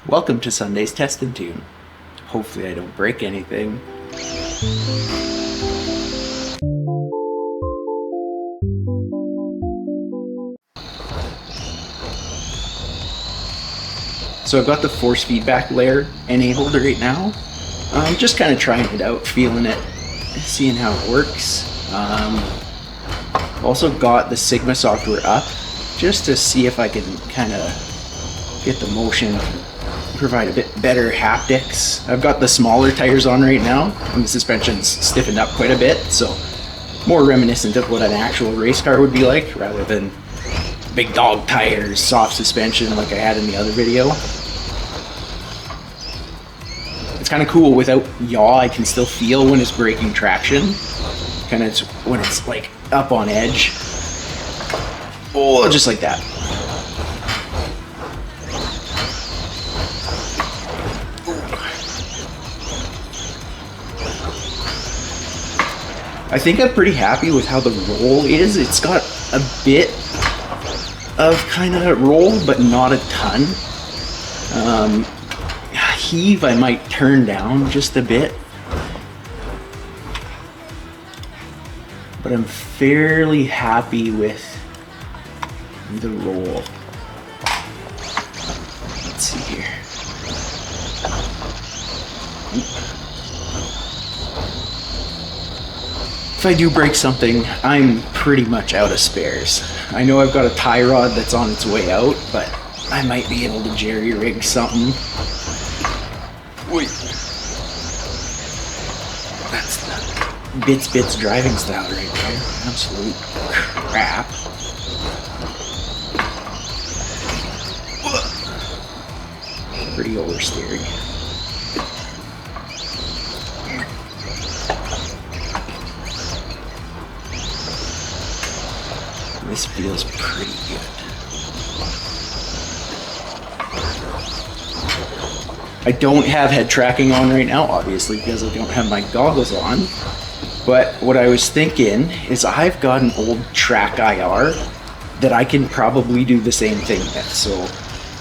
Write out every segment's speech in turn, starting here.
Welcome to Sunday's Test and Tune. Hopefully I don't break anything. So I've got the force feedback layer enabled right now. I'm just kind of trying it out, feeling it, seeing how it works. Also got the Sigma software up just to see if I can kind of get the motion, provide a bit better haptics. I've got the smaller tires on right now and the suspension's stiffened up quite a bit, so more reminiscent of what an actual race car would be like rather than big dog tires, soft suspension like I had in the other video. It's kind of cool. Without yaw, I can still feel when it's breaking traction. Kind of when it's like up on edge. Oh, just like that. I think I'm pretty happy with how the roll is. It's got a bit of kind of roll, but not a ton. Heave I might turn down just a bit, but I'm fairly happy with the roll. Let's see here. If I do break something, I'm pretty much out of spares. I know I've got a tie rod that's on its way out, but I might be able to jerry rig something. Wait. That's the bits driving style right there. Absolute crap. Pretty oversteering. This feels pretty good. I don't have head tracking on right now, obviously, because I don't have my goggles on. But what I was thinking is I've got an old track IR that I can probably do the same thing with. So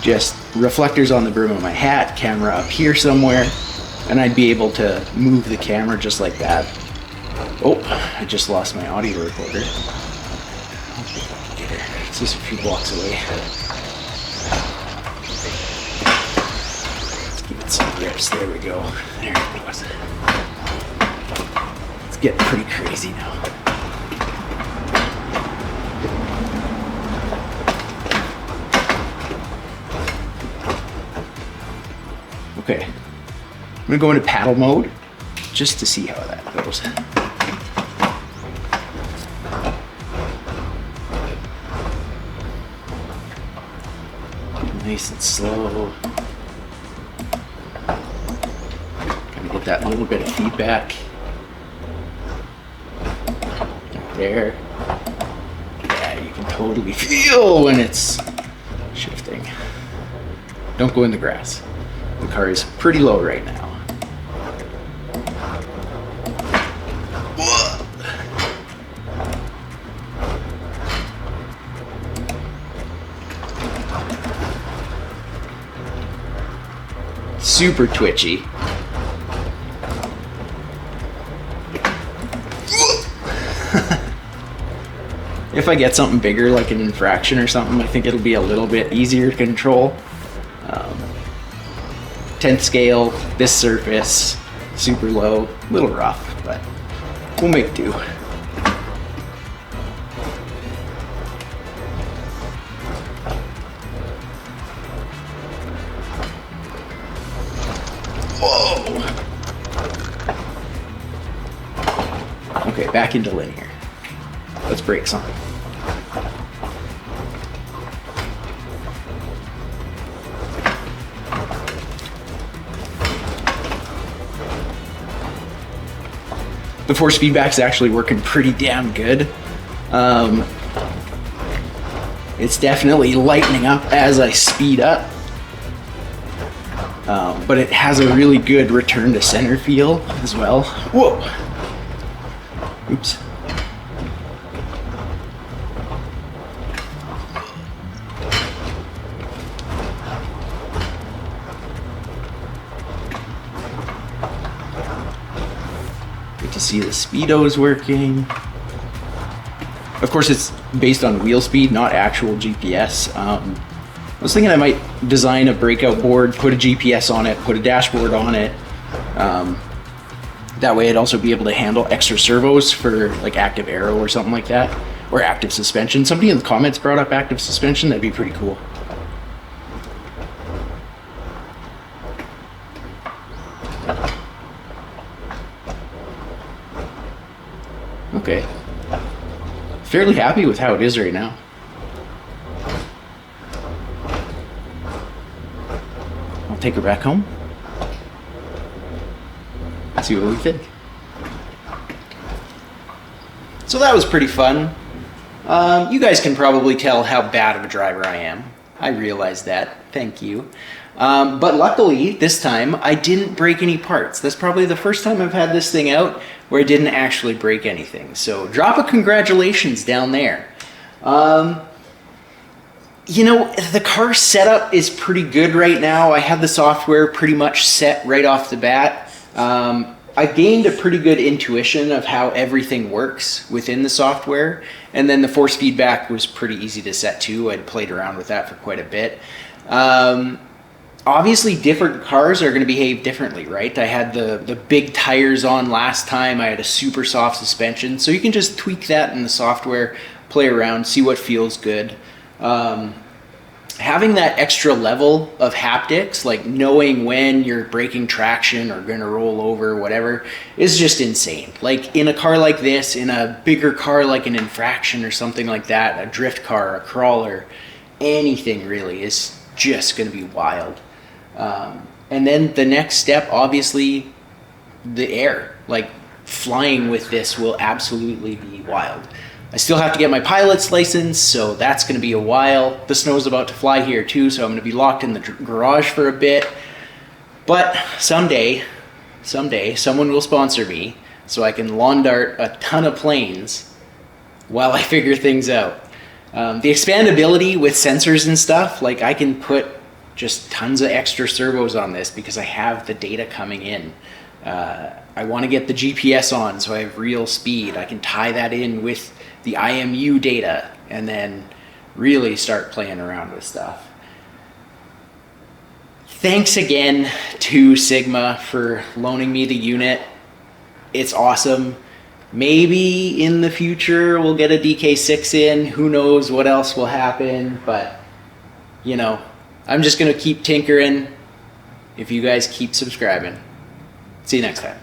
just reflectors on the brim of my hat, camera up here somewhere, and I'd be able to move the camera just like that. Oh, I just lost my audio recorder. It's just a few blocks away. Some grips. There we go. There it goes. It's getting pretty crazy now. Okay. I'm gonna go into paddle mode just to see how that goes. Nice and slow. Get that little bit of feedback there. Yeah, you can totally feel when it's shifting. Don't go in the grass. The car is pretty low right now. Whoa. Super twitchy. If I get something bigger like an infraction or something, I think it'll be a little bit easier to control. 10th scale, this surface, super low, a little rough, but we'll make do. Whoa! Okay, back into linear. Let's break something. The force feedback's actually working pretty damn good. It's definitely lightening up as I speed up. But it has a really good return to center feel as well. Whoa! Oops. to see the speedos working. Of course, it's based on wheel speed, not actual GPS. I was thinking I might design a breakout board, put a GPS on it, put a dashboard on it. That way I'd also be able to handle extra servos for like active aero or something like that, or active suspension. Somebody in the comments brought up active suspension. That'd be pretty cool. Okay. Fairly happy with how it is right now. I'll take her back home. See what we think. So that was pretty fun. You guys can probably tell how bad of a driver I am. I realize that. Thank you. But luckily, this time, I didn't break any parts. That's probably the first time I've had this thing out where I didn't actually break anything. So drop a congratulations down there. You know, the car setup is pretty good right now. I have the software pretty much set right off the bat. I gained a pretty good intuition of how everything works within the software, and then the force feedback was pretty easy to set too. I'd played around with that for quite a bit. Obviously different cars are going to behave differently, right? I had the big tires on last time. I had a super soft suspension, so you can just tweak that in the software, play around, see what feels good. Having that extra level of haptics, like knowing when you're breaking traction or going to roll over or whatever, is just insane. Like in a car like this, in a bigger car like an Infraction or something like that, a drift car, a crawler, anything really is just going to be wild. And then the next step, obviously, the air. Like flying with this will absolutely be wild. I still have to get my pilot's license, so that's going to be a while. The snow's about to fly here too, so I'm going to be locked in the garage for a bit. But someday, someone will sponsor me so I can lawn dart a ton of planes while I figure things out. The expandability with sensors and stuff, like I can put just tons of extra servos on this because I have the data coming in. I want to get the GPS on so I have real speed. I can tie that in with the IMU data and then really start playing around with stuff. Thanks again to Sigma for loaning me the unit. It's awesome. Maybe in the future we'll get a DK6 in. Who knows what else will happen, but you know, I'm just gonna keep tinkering if you guys keep subscribing. See you next time.